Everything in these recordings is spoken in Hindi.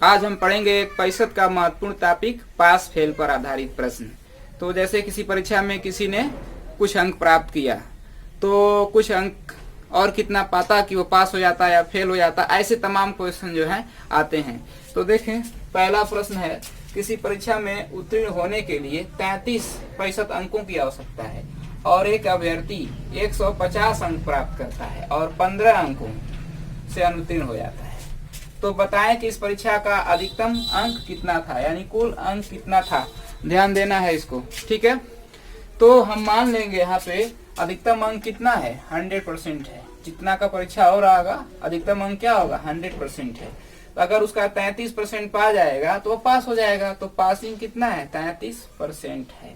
आज हम पढ़ेंगे एक प्रतिशत का महत्वपूर्ण टॉपिक पास फेल पर आधारित प्रश्न। तो जैसे किसी परीक्षा में किसी ने कुछ अंक प्राप्त किया तो कुछ अंक और कितना पाता कि वो पास हो जाता या फेल हो जाता, ऐसे तमाम क्वेश्चन जो है आते हैं। तो देखें, पहला प्रश्न है, किसी परीक्षा में उत्तीर्ण होने के लिए 33% अंकों की आवश्यकता है और एक अभ्यर्थी 150 अंक प्राप्त करता है और 15 अंकों से अनुत्तीर्ण हो जाता है। तो बताएं कि इस परीक्षा का अधिकतम अंक कितना था, यानी कुल अंक कितना था। ध्यान देना है इसको, ठीक है। तो हम मान लेंगे यहाँ पे अधिकतम अंक कितना है, 100% है। जितना का परीक्षा हो रहा होगा अधिकतम अंक क्या होगा, 100% है। तो अगर उसका 33% पा जाएगा तो वो पास हो जाएगा। तो पासिंग कितना है, 33% है,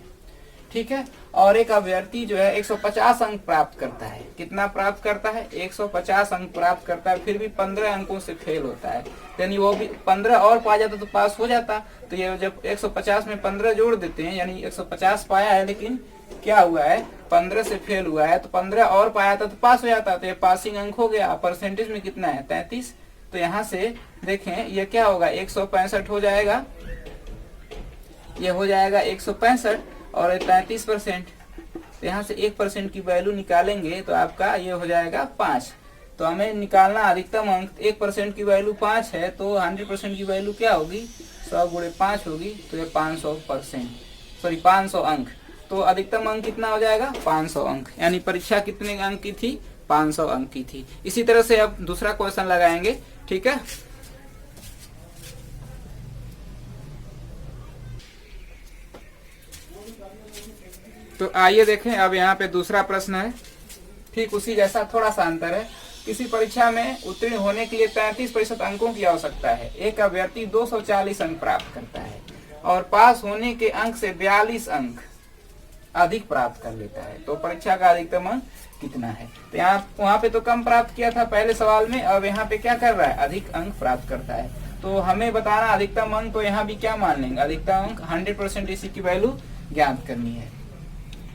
ठीक है। और एक अभ्यर्थी जो है 150 अंक प्राप्त करता है। कितना प्राप्त करता है, 150 अंक प्राप्त करता है, फिर भी 15 अंकों से फेल होता है। यानी वो भी 15 और पा जाता तो पास हो जाता। तो ये जब 150 में 15 जोड़ देते हैं, यानी 150 पाया है लेकिन क्या हुआ है, 15 से फेल हुआ है, तो 15 और पाया था तो पास हो जाता। तो ये पासिंग अंक हो गया। परसेंटेज में कितना है, 33। तो यहाँ से देखें ये क्या होगा, 165 हो जाएगा। ये हो जाएगा 165 और 33%। तो यहाँ से 1% की वैल्यू निकालेंगे तो आपका ये हो जाएगा 5। तो हमें निकालना अधिकतम अंक, 1% की वैल्यू 5 है तो 100% की वैल्यू क्या होगी, 100 गुणे 5 होगी। तो ये 500 अंक। तो अधिकतम अंक कितना हो जाएगा, 500 अंक। यानी परीक्षा कितने अंक की थी, 500 अंक की थी। इसी तरह से अब दूसरा क्वेश्चन लगाएंगे, ठीक है। तो आइए देखें, अब यहाँ पे दूसरा प्रश्न है, ठीक उसी जैसा, थोड़ा सा अंतर है। किसी परीक्षा में उत्तीर्ण होने के लिए 33% अंकों की आवश्यकता है। एक अभ्यर्थी 240 अंक प्राप्त करता है और पास होने के अंक से 42 अंक अधिक प्राप्त कर लेता है। तो परीक्षा का अधिकतम अंक कितना है। तो यहाँ वहां पे तो कम प्राप्त किया था पहले सवाल में, अब यहाँ पे क्या कर रहा है, अधिक अंक प्राप्त करता है। तो हमें बताना अधिकतम अंक, तो यहाँ भी क्या मान लेंगे, अधिकतम अंक 100%, इसी की वैल्यू ज्ञात करनी है।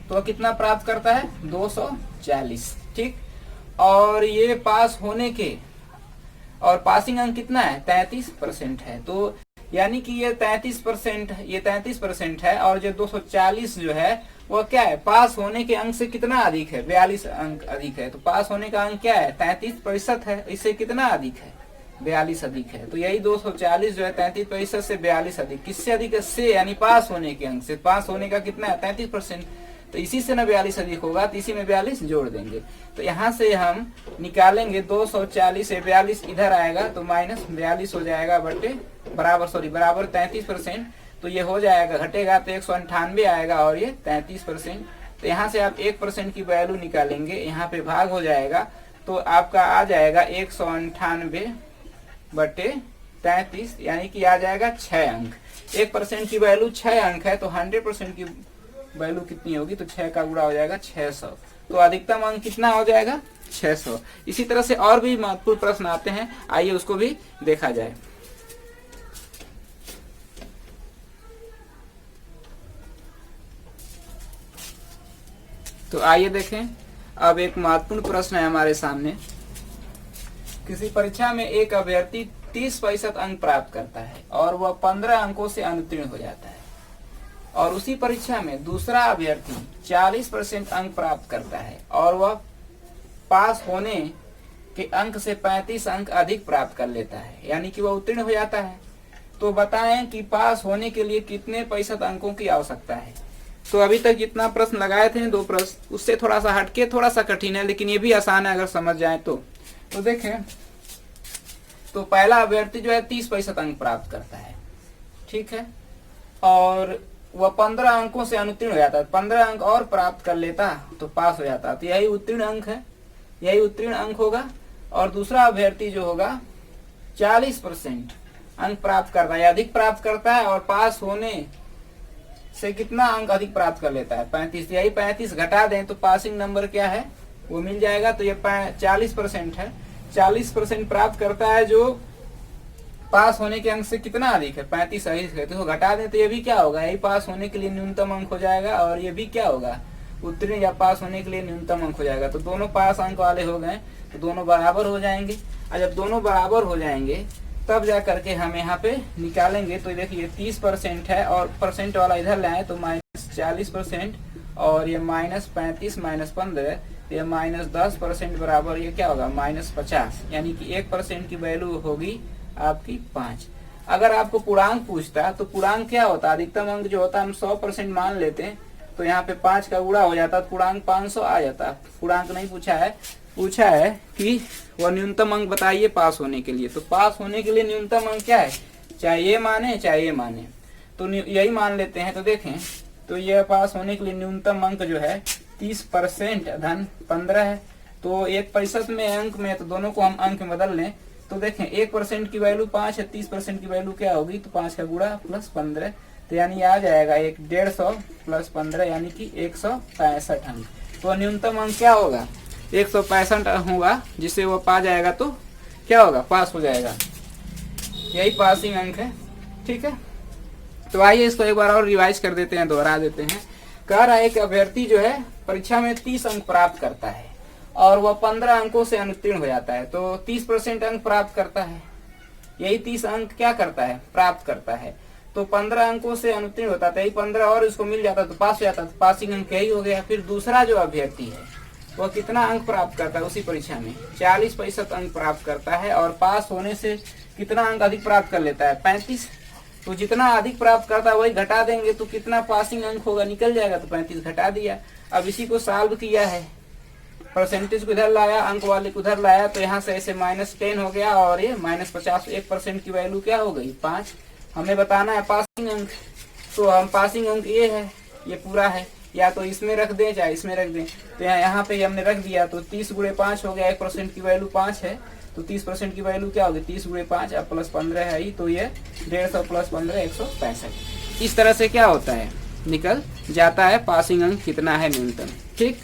तो कितना प्राप्त करता है, 240, ठीक। और ये पास होने के, और पासिंग अंक कितना है, 33% है। तो यानी कि ये 33% है और जो 240 जो है वो क्या है, पास होने के अंक से कितना अधिक है, 42 अंक अधिक है। तो पास होने का अंक क्या है, 33% है, इससे कितना अधिक है, 42 अधिक है। तो यही 240 जो है 33% से 42 अधिक, किससे अधिक है, से, यानी पास होने के अंक से। पास होने का कितना है, 33%। तो इसी से ना 42 अधिक होगा, तो इसी में 42 जोड़ देंगे। तो यहाँ से हम निकालेंगे 240 से 42 इधर आएगा तो माइनस 42 हो जाएगा, बटे बराबर 33%। तो ये हो जाएगा, घटेगा तो 198 आएगा और ये 33%। तो यहाँ से आप 1% की वैल्यू निकालेंगे, यहाँ पे भाग हो जाएगा तो आपका आ जाएगा 198 बटे 33, यानी कि आ जाएगा 6 अंक। 1% की वैल्यू 6 अंक है, तो 100% की वैल्यू कितनी होगी, तो 6 का गुणा हो जाएगा 600। तो अधिकतम अंक कितना हो जाएगा, 600। इसी तरह से और भी महत्वपूर्ण प्रश्न आते हैं, आइए उसको भी देखा जाए। तो आइए देखें, अब एक महत्वपूर्ण प्रश्न है हमारे सामने। किसी परीक्षा में एक अभ्यर्थी 30% अंक प्राप्त करता है और वह 15 अंकों से अनुत्तीर्ण हो जाता है, और उसी परीक्षा में दूसरा अभ्यर्थी 40% अंक प्राप्त करता है और वह पास होने के अंक से 35 अंक अधिक प्राप्त कर लेता है, यानी कि वह उत्तीर्ण हो जाता है। तो बताएं कि पास होने के लिए कितने प्रतिशत अंकों की आवश्यकता है। तो अभी तक जितना प्रश्न लगाए थे, 2 प्रश्न, उससे थोड़ा सा हटके थोड़ा सा कठिन है, लेकिन ये भी आसान है अगर समझ जाए तो। देखें, तो पहला अभ्यर्थी जो है 30% अंक प्राप्त करता है, ठीक है, और वह 15 अंकों से अनुत्तीर्ण हो जाता है। 15 अंक और प्राप्त कर लेता तो पास हो जाता। तो यही उत्तीर्ण अंक है, यही उत्तीर्ण अंक होगा। और दूसरा अभ्यर्थी जो होगा 40% अंक प्राप्त करता है, अधिक प्राप्त करता है, और पास होने से कितना अंक अधिक प्राप्त कर लेता है, 35। यही 35 घटा दें तो पासिंग नंबर क्या है, वो मिल जाएगा। तो ये 40% है, 40% प्राप्त करता है जो पास होने के अंक से कितना अधिक है, 35 अधिक है। तो घटा दें तो ये भी क्या होगा, यही पास होने के लिए न्यूनतम अंक हो जाएगा, और ये भी क्या होगा, उत्तीर्ण या पास होने के लिए न्यूनतम अंक हो जाएगा। तो दोनों पास अंक वाले हो गए, तो दोनों बराबर हो जाएंगे। और जब दोनों बराबर हो जाएंगे तब जा करके हम यहाँ पे निकालेंगे। तो देखिए 30% है और परसेंट वाला इधर लाए तो -40%, और ये -35 -15, ये -10% बराबर ये क्या होगा -50, यानी कि 1% की वैल्यू होगी आपकी 5। अगर आपको पूर्णांक पूछता तो पूर्णांक क्या होता, अधिकतम अंक जो होता हम 100% मान लेते हैं, तो यहाँ पे 5 का गुणा हो जाता तो पूर्णांक 500 आ जाता। पूर्णांक नहीं पूछा है, पूछा है कि वह न्यूनतम अंक बताइए पास होने के लिए। तो पास होने के लिए न्यूनतम अंक क्या है, चाहे ये माने चाहे ये माने, तो यही मान लेते हैं। तो देखें, तो ये पास होने के लिए न्यूनतम अंक जो है 30% धन 15 है। तो 1% में अंक में, तो दोनों को हम अंक में बदल लें। तो देखें 1% की वैल्यू 5 है, 30% की वैल्यू क्या होगी, तो 5 का गुणा प्लस 15, तो यानी आ जाएगा 150 प्लस 15 यानी कि 165 अंक। तो न्यूनतम अंक क्या होगा 165 होगा, जिससे वो पा जाएगा तो क्या होगा, पास हो जाएगा। यही पासिंग अंक है। ठीक है, तो आइए इसको एक बार और रिवाइज कर देते हैं, दोहरा देते हैं। कह रहा है कि अभ्यर्थी जो है परीक्षा में 30 अंक प्राप्त करता है और वह 15 अंकों से अनुत्तीर्ण हो जाता है, तो 30% अंक प्राप्त करता है। यही 30 अंक क्या करता है, प्राप्त करता है। तो 15 अंकों से अनुत्तीर्ण होता था, यही 15 और इसको मिल जाता तो पास हो जाता, तो पासिंग अंक यही हो गया। फिर दूसरा जो अभ्यर्थी है वह कितना अंक प्राप्त करता है उसी परीक्षा में, 40% अंक प्राप्त करता है, और पास होने से कितना अंक अधिक प्राप्त कर लेता है, 35। तो जितना अधिक प्राप्त करता है वही घटा देंगे, तो कितना पासिंग अंक होगा निकल जाएगा, तो 35 घटा दिया। अब इसी को सॉल्व किया है, परसेंटेज को इधर लाया, अंक वाले को उधर लाया, तो यहाँ से ऐसे -10 हो गया, और ये -50, 1% की वैल्यू क्या हो गई 5। हमें बताना है पासिंग अंक, तो हम पासिंग अंक ये है, ये पूरा है, या तो इसमें रख दें चाहे इसमें रख दें। तो यहाँ पे हमने रख दिया, तो 30 × 5 हो गया, 1% की वैल्यू 5 है, तो 30% की वैल्यू क्या होगी 30 × 5 अब प्लस 15 है ही, तो ये 150 प्लस 15 165। इस तरह से क्या होता है, निकल जाता है पासिंग अंक कितना है न्यूनतम। ठीक।